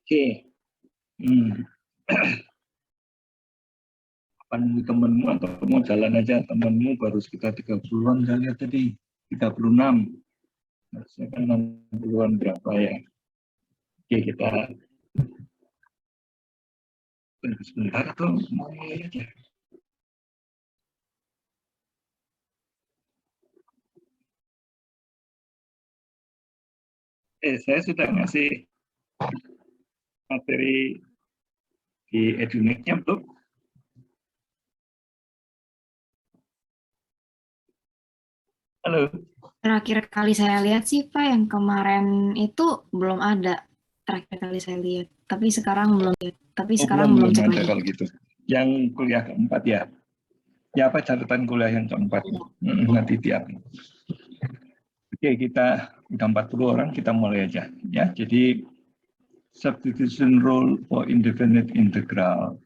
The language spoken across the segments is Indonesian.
Oke. Panggil temenmu atau mau jalan aja, temenmu baru sekitar 30-an kali ya tadi, 36. Harusnya kan 60-an berapa ya. Oke, kita tunggu sebentar atau mulai aja. Saya sudah ngasih materi di Edunik-nya belum? Halo. Terakhir kali saya lihat sih Pak, yang kemarin itu belum ada. Terakhir kali saya lihat, tapi sekarang belum. Belum cek ada lagi. kalau gitu. Yang kuliah keempat ya. Ya apa catatan kuliah yang keempat? Nanti tiap. Oke, kita udah 40 orang, kita mulai aja ya. Jadi substitution rule for indefinite integral.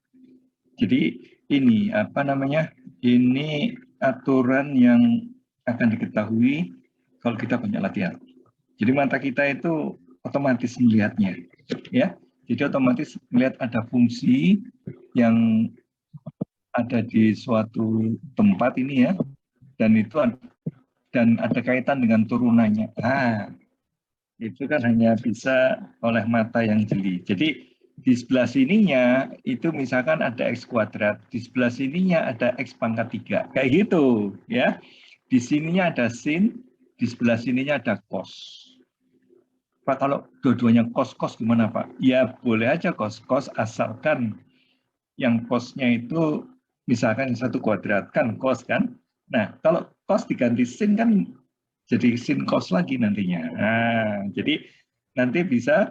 Jadi ini apa namanya? Ini aturan yang akan diketahui kalau kita banyak latihan. Jadi mata kita itu otomatis melihatnya, ya. Jadi otomatis melihat ada fungsi yang ada di suatu tempat ini ya, dan itu dan ada kaitan dengan turunannya. Itu kan hanya bisa oleh mata yang jeli. Jadi di sebelah sininya itu misalkan ada X kuadrat, di sebelah sininya ada X pangkat 3. Kayak gitu ya. Di sininya ada sin, di sebelah sininya ada cos. Pak, kalau dua-duanya cos gimana Pak? Ya boleh aja cos asalkan yang cosnya itu misalkan satu kuadrat kan cos kan. Nah kalau cos diganti sin kan jadi sin cos lagi nantinya. Jadi nanti bisa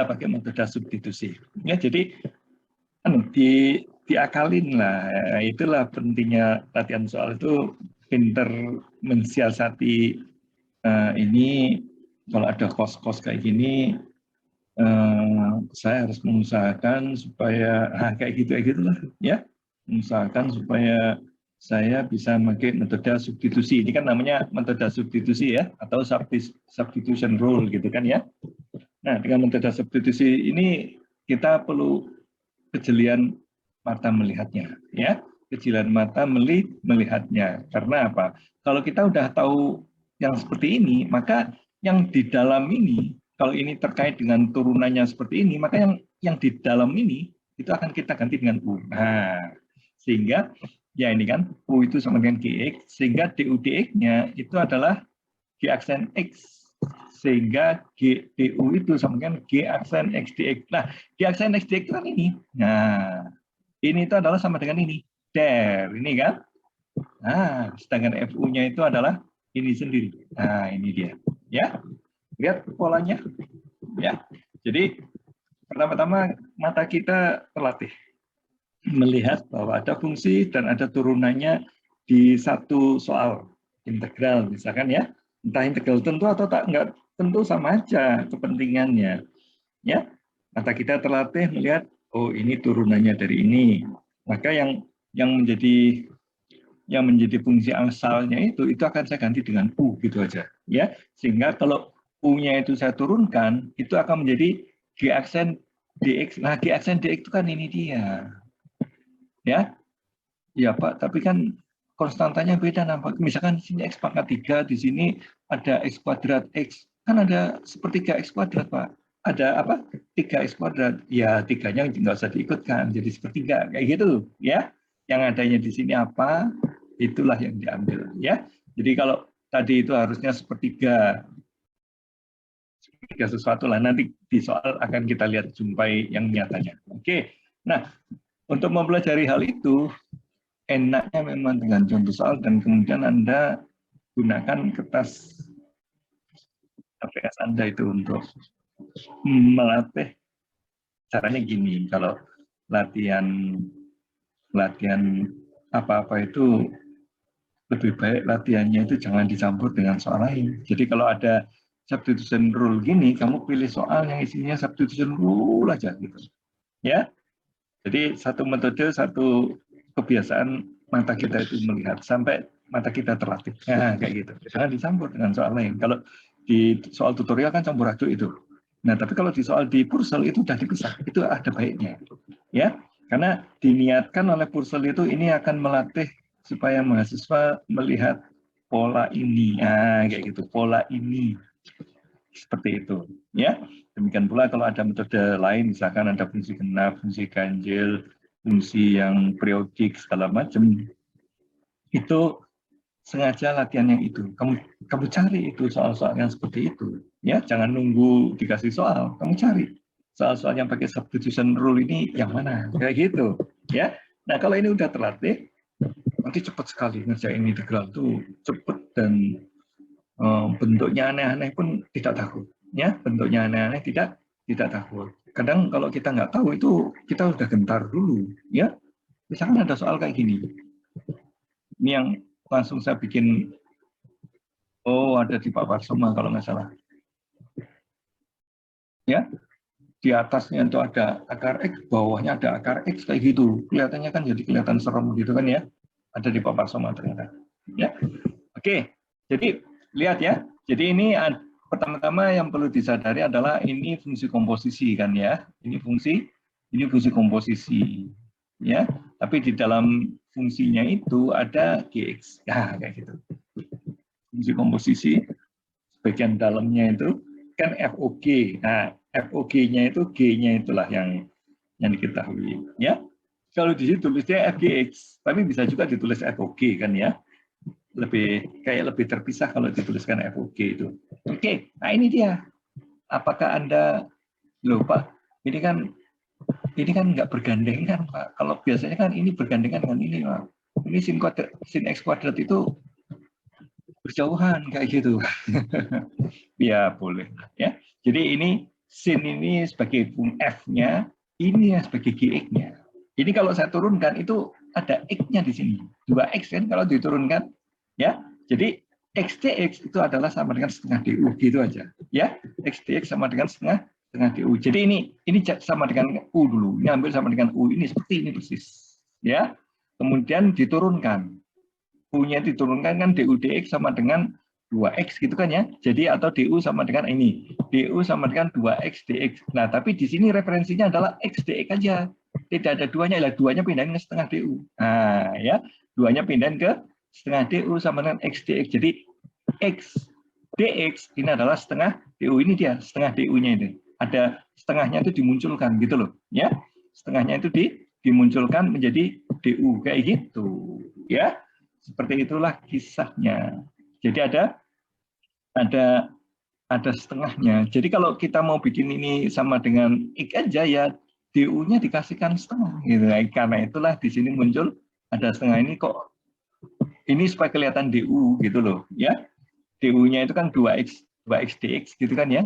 pakai metode substitusi. Ya jadi diakalin lah. Itulah pentingnya latihan soal itu, pinter mensiasati ini. Kalau ada kos kayak gini, saya harus mengusahakan supaya kayak gitulah ya, mengusahakan supaya saya bisa memakai metode substitusi. Ini kan namanya metode substitusi ya, atau substitution rule gitu kan ya. Nah, dengan metode substitusi ini kita perlu kejelian mata melihatnya ya, kejelian mata melihatnya. Karena apa? Kalau kita udah tahu yang seperti ini, maka yang di dalam ini, kalau ini terkait dengan turunannya seperti ini, maka yang di dalam ini itu akan kita ganti dengan U. Nah, sehingga ya ini kan U itu sama dengan GX, sehingga DU-DX-nya itu adalah G aksen X, sehingga DU itu sama dengan G aksen X dx. Nah, G aksen X dx itu kan ini. Nah, ini itu adalah sama dengan ini. Ini kan. Nah, sedangkan FU-nya itu adalah ini sendiri. Nah, ini dia. Ya, lihat polanya. Ya, jadi pertama-tama mata kita terlatih melihat bahwa ada fungsi dan ada turunannya di satu soal integral, misalkan ya. Entah integral tentu atau tak, enggak tentu sama aja kepentingannya. Ya, mata kita terlatih melihat, oh ini turunannya dari ini. Maka yang menjadi fungsi asalnya itu akan saya ganti dengan U gitu aja ya, sehingga kalau U-nya itu saya turunkan itu akan menjadi G aksen dx. Nah, G aksen dx itu kan ini dia ya. Ya Pak, tapi kan konstantanya beda nampak. Misalkan di sini X pangkat 3, di sini ada X kuadrat X, kan ada sepertiga X kuadrat Pak. Ada apa? 3X kuadrat. Ya, tiganya nggak usah diikutkan, jadi sepertiga. Kayak gitu ya. Yang adanya di sini apa, itulah yang diambil ya. Jadi kalau tadi itu harusnya sepertiga sesuatu lah, nanti di soal akan kita lihat jumpai yang nyatanya. Oke, nah untuk mempelajari hal itu enaknya memang dengan contoh soal dan kemudian Anda gunakan kertas APS Anda itu untuk melatih. Caranya gini, kalau latihan apa-apa itu lebih baik latihannya itu jangan dicampur dengan soal lain. Jadi kalau ada substitution rule gini, kamu pilih soal yang isinya substitution rule aja gitu. Ya. Jadi satu metode, satu kebiasaan mata kita itu melihat sampai mata kita terlatih. Nah, kayak gitu. Jangan dicampur dengan soal lain. Kalau di soal tutorial kan campur aduk itu. Nah, tapi kalau di soal di Purcell itu sudah dipisah, itu ada baiknya, ya, karena diniatkan oleh Purcell itu ini akan melatih supaya mahasiswa melihat pola ini, kayak gitu, pola ini, seperti itu, ya. Demikian pula kalau ada metode lain, misalkan ada fungsi genap, fungsi ganjil, fungsi yang periodik segala macam, itu sengaja latihan yang itu. Kamu cari itu soal-soal yang seperti itu, ya. Jangan nunggu dikasih soal, kamu cari soal-soal yang pakai substitution rule ini yang mana, kayak gitu, ya. Nah kalau ini udah terlatih, nanti cepat sekali ngerjain integral tuh, cepat dan bentuknya aneh-aneh pun tidak takut, ya. Bentuknya aneh-aneh tidak takut. Kadang kalau kita nggak tahu itu kita udah gentar dulu, ya. Misalkan ada soal kayak gini, ini yang langsung saya bikin, ada di Pak Warsoma kalau nggak salah, ya. Di atasnya itu ada akar X, bawahnya ada akar X kayak gitu. Kelihatannya kan jadi kelihatan serem gitu kan ya. Ada di Pak Warsoma ternyata, ya. Oke, jadi lihat ya. Jadi ini pertama-tama yang perlu disadari adalah ini fungsi komposisi kan ya. Ini fungsi komposisi, ya. Tapi di dalam fungsinya itu ada Gx, ya kayak gitu. Fungsi komposisi bagian dalamnya itu kan FOG. Nah, FOG-nya itu G-nya itulah yang diketahui, ya. Kalau di situ tulisnya FGX, tapi bisa juga ditulis FOG kan ya. Lebih terpisah kalau dituliskan FOG itu. Oke, nah ini dia. Apakah Anda, loh Pak, ini kan nggak bergandengan Pak. Kalau biasanya kan ini bergandengan dengan ini Pak. Ini sin X kuadrat itu berjauhan kayak gitu. Ya boleh ya. Jadi ini sin ini sebagai F-nya, ini ya sebagai GX-nya. Ini kalau saya turunkan itu ada X-nya di sini. 2X kan kalau diturunkan, ya. Jadi X dx itu adalah sama dengan setengah DU gitu aja, ya. X dx sama dengan setengah DU. Jadi ini sama dengan U dulu. Ini ambil sama dengan U, ini seperti ini persis, ya. Kemudian diturunkan. U-nya diturunkan kan DU dx sama dengan 2X gitu kan ya. Jadi atau DU sama dengan ini. DU sama dengan 2X dx. Nah, tapi di sini referensinya adalah X dx aja. Tidak ada duanya, lah duanya pindahin ke setengah DU. Nah, ya. Duanya pindahin ke setengah DU sama dengan X dx. Jadi X dx ini adalah setengah DU, ini dia setengah DU-nya itu. Ada setengahnya itu dimunculkan gitu loh, ya. Setengahnya itu dimunculkan menjadi DU kayak gitu, ya. Seperti itulah kisahnya. Jadi ada setengahnya. Jadi kalau kita mau bikin ini sama dengan X aja ya DU-nya dikasihkan setengah gitu. Karena itulah di sini muncul ada setengah ini kok. Ini supaya kelihatan DU gitu loh, ya. DU-nya itu kan 2X dx gitu kan ya.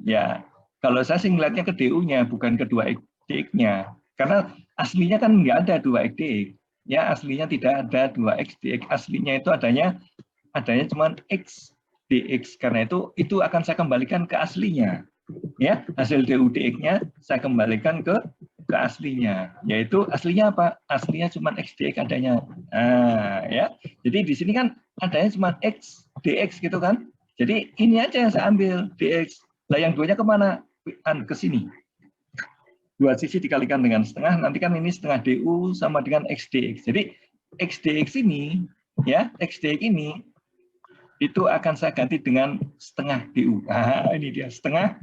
Ya, kalau saya sih ngeliatnya ke DU-nya bukan ke 2X dx-nya. Karena aslinya kan nggak ada 2X dx. Ya, aslinya tidak ada 2X dx. Aslinya itu adanya cuma X dx. Karena itu akan saya kembalikan ke aslinya. Ya, hasil DU dx-nya saya kembalikan ke aslinya. Yaitu aslinya apa? Aslinya cuma X dx adanya. Nah, ya. Jadi di sini kan adanya cuma X dx gitu kan. Jadi ini aja yang saya ambil dx. Lah yang duanya kemana? Ke sini. Dua sisi dikalikan dengan setengah, nanti kan ini setengah DU sama dengan X dx. Jadi X dx ini, ya, X dx ini, itu akan saya ganti dengan setengah DU. Nah, ini dia, setengah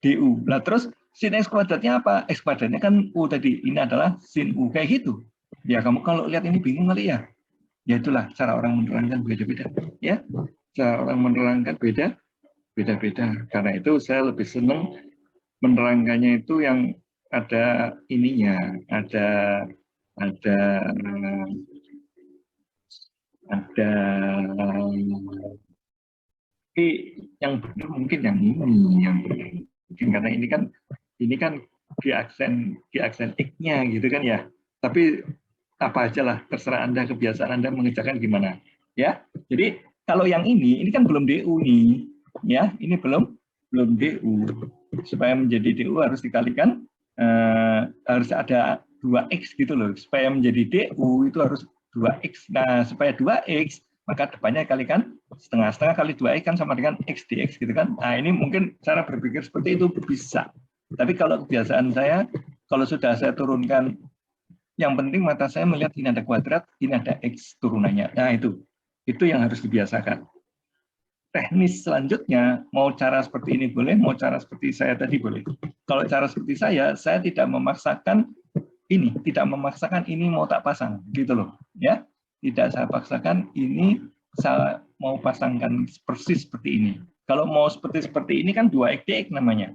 DU. Nah, terus sin X kuadratnya apa? X kuadratnya kan U tadi, ini adalah sin U, kayak gitu. Ya, kamu kalau lihat ini bingung kali ya? Ya itulah, cara orang menerangkan beda-beda. Ya, cara orang menerangkan beda-beda. Karena itu saya lebih senang menerangkannya itu yang ada ininya, ada yang benar mungkin yang benar mungkin karena ini kan di aksen X-nya gitu kan ya. Tapi apa aja lah, terserah Anda, kebiasaan Anda mengerjakan gimana, ya. Jadi kalau yang ini kan belum DU nih, ya. Ini belum DU. Supaya menjadi DU harus dikalikan, harus ada 2X gitu loh. Supaya menjadi DU itu harus 2X. Nah, supaya 2X, maka depannya kalikan setengah kali 2x kan sama dengan x dx gitu kan. Nah ini mungkin cara berpikir seperti itu bisa. Tapi kalau kebiasaan saya, kalau sudah saya turunkan, yang penting mata saya melihat ini ada kuadrat, ini ada x turunannya. Nah itu yang harus dibiasakan. Teknis selanjutnya, mau cara seperti ini boleh, mau cara seperti saya tadi boleh. Kalau cara seperti saya tidak memaksakan ini mau tak pasang, gitu loh. Ya, tidak saya paksakan ini saya mau pasangkan persis seperti ini. Kalau mau seperti ini kan 2x dx namanya,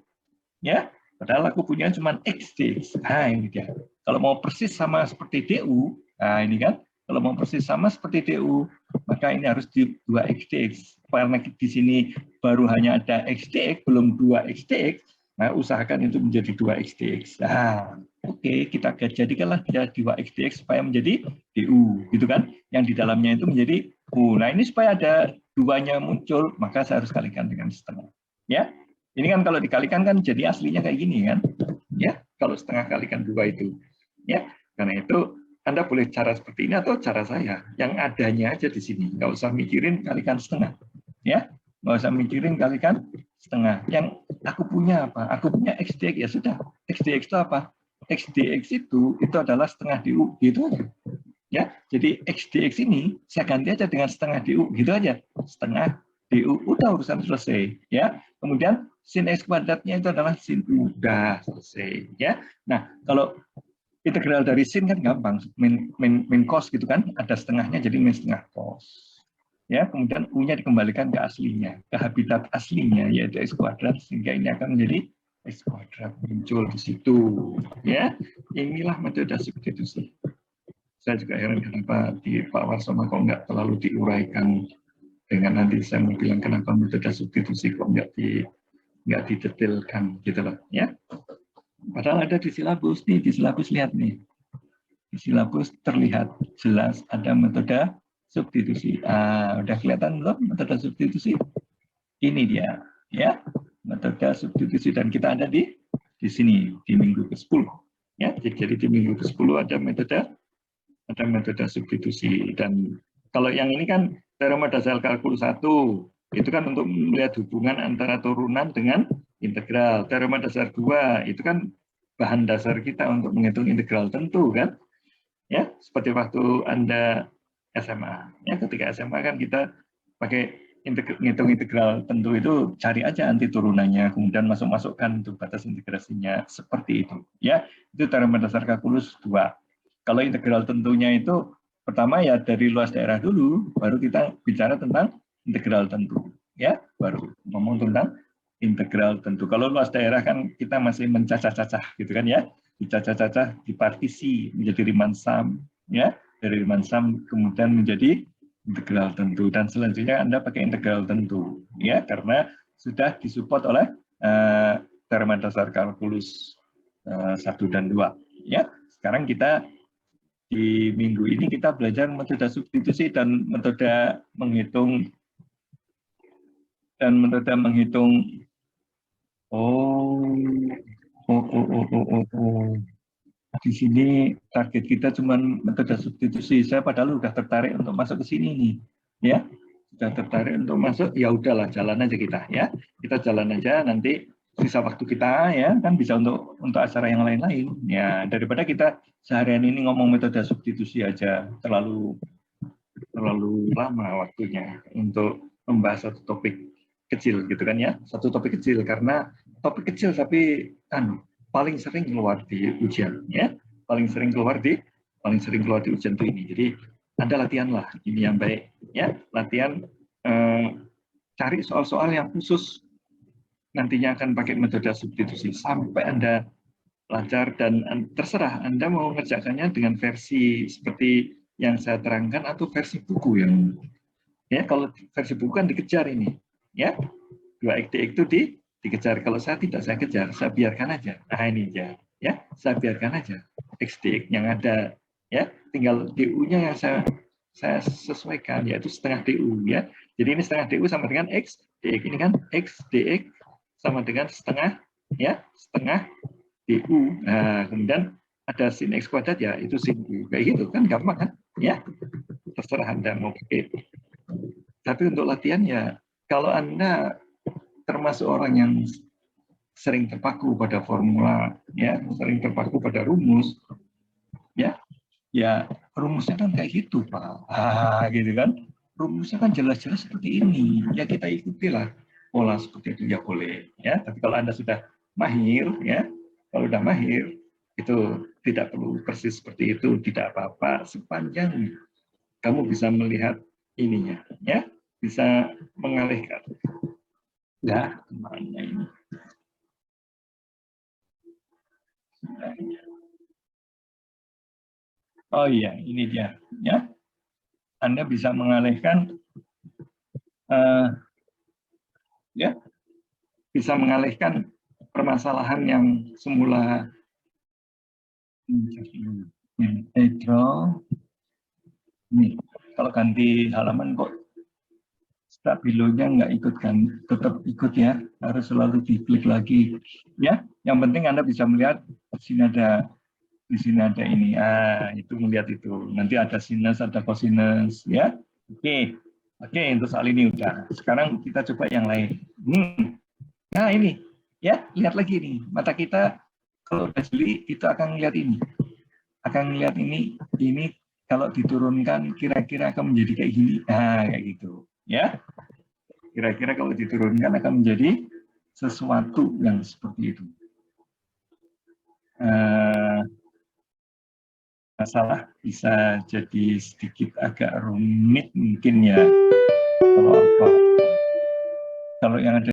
ya. Padahal aku punya cuma x dx. Nah ini dia. Kalau mau persis sama seperti du, nah ini kan. Kalau mau persis sama seperti du, maka ini harus di 2x dx. Karena di sini baru hanya ada x dx, belum 2x dx, nah usahakan itu menjadi 2x dx. Nah, oke, kita jadikanlah dia 2x dx supaya menjadi du, gitu kan? Yang di dalamnya itu menjadi u. Nah, ini supaya ada duanya muncul, maka saya harus kalikan dengan setengah. Ya, ini kan kalau dikalikan kan jadi aslinya kayak gini kan? Ya, kalau setengah kalikan 2 itu. Ya, karena itu Anda boleh cara seperti ini atau cara saya. Yang adanya aja di sini. Nggak usah mikirin kalikan setengah. Ya, nggak usah mikirin kalikan setengah. Yang aku punya apa? Aku punya x dx, ya sudah. X dx itu apa? X dx itu adalah setengah du, gitu aja. Ya, jadi x dx ini saya ganti aja dengan setengah du, gitu aja. Setengah du, udah urusan selesai. Ya, kemudian sin x kuadratnya itu adalah sin u, udah selesai. Ya, nah kalau integral dari sin kan gampang, min cos gitu kan, ada setengahnya jadi min setengah cos. Ya, kemudian u-nya dikembalikan ke aslinya, ke habitat aslinya yaitu x kuadrat, sehingga ini akan menjadi x kuadrat muncul di situ. Ya, inilah metode substitusi. Saya juga heran kenapa di Pak Warsono kok nggak terlalu diuraikan, dengan nanti saya mau bilang kenapa metode substitusi kok nggak didetailkan gitu loh, ya. Padahal ada di silabus nih, di silabus lihat nih. Di silabus terlihat jelas ada metode substitusi. Udah kelihatan belum metode substitusi? Ini dia, ya, metode substitusi, dan kita ada di sini di minggu ke-10. Ya, jadi di minggu ke-10 ada metode substitusi. Dan kalau yang ini kan teorema dasar kalkulus 1, itu kan untuk melihat hubungan antara turunan dengan integral. Teorema dasar 2 itu kan bahan dasar kita untuk menghitung integral tentu kan. Ya, seperti waktu Anda SMA. Ya, ketika SMA kan kita pakai ngitung integral tentu itu, cari aja anti turunannya, kemudian masukkan untuk batas integrasinya, seperti itu. Ya, itu teorema dasar kalkulus 2. Kalau integral tentunya itu pertama ya dari luas daerah dulu, baru kita bicara tentang integral tentu. Ya, baru ngomong tentang integral tentu. Kalau luas daerah kan kita masih mencacah-cacah gitu kan ya. Dicacah-cacah, dipartisi menjadi Riemann sum, ya, dari Riemann sum kemudian menjadi integral tentu, dan selanjutnya Anda pakai integral tentu, ya, karena sudah disupport oleh teorema dasar kalkulus 1 dan 2. Ya, sekarang kita di minggu ini kita belajar metode substitusi dan metode menghitung Di sini target kita cuma metode substitusi. Saya padahal udah tertarik untuk masuk ke sini nih, ya. Sudah tertarik untuk masuk, ya udahlah, jalan aja kita, ya. Kita jalan aja, nanti sisa waktu kita ya kan bisa untuk acara yang lain-lain. Ya, daripada kita seharian ini ngomong metode substitusi aja, terlalu lama waktunya untuk membahas satu topik kecil gitu kan ya. Satu topik kecil, karena topik kecil tapi paling sering keluar di ujian, ya, paling sering keluar di ujian itu ini. Jadi Anda latihanlah ini yang baik, ya, latihan cari soal-soal yang khusus nantinya akan pakai metode substitusi sampai Anda lancar, dan terserah Anda mau mengerjakannya dengan versi seperti yang saya terangkan atau versi buku yang, ya, kalau versi buku kan dikejar ini, ya, 2xdx itu dikejar. Kalau saya tidak saya kejar, saya biarkan aja. Nah ini ya, saya biarkan aja xdx yang ada, ya, tinggal du-nya yang saya sesuaikan, yaitu setengah du, ya. Jadi ini setengah du sama dengan x dx, ini kan x dx sama dengan setengah, ya, setengah du. Nah, kemudian ada sin x kuadrat, ya, itu sin u, kayak gitu kan, gampang kan, ya. Terserah Anda mau pakai Tapi untuk latihan ya, kalau Anda termasuk orang yang sering terpaku pada formula, ya, sering terpaku pada rumus, ya rumusnya kan kayak gitu, Pak. Gitu kan. Rumusnya kan jelas-jelas seperti ini. Ya kita ikutilah pola seperti itu ya boleh, ya. Tapi kalau Anda sudah mahir, ya, kalau sudah mahir itu tidak perlu persis seperti itu, tidak apa-apa sepanjang kamu bisa melihat ininya, ya, bisa mengalihkan. Ya, kemana ini? Oh iya, ini dia, ya. Anda bisa mengalihkan, ya, bisa mengalihkan permasalahan yang semula ini. Kalau ganti halaman kok stabilonya nggak ikut kan, tetap ikut ya, harus selalu diklik lagi, ya. Yang penting Anda bisa melihat di sini ada ini, itu melihat itu. Nanti ada sinus, ada kosinus, ya. Oke, untuk soal ini udah. Sekarang kita coba yang lain. Nah ini, ya, lihat lagi nih. Mata kita kalau udah jeli, itu akan lihat ini. Akan lihat ini kalau diturunkan kira-kira akan menjadi kayak gini. Nah, kayak gitu. Ya, kira-kira kalau diturunkan akan menjadi sesuatu yang seperti itu. Masalah bisa jadi sedikit agak rumit mungkin ya. Kalau yang ada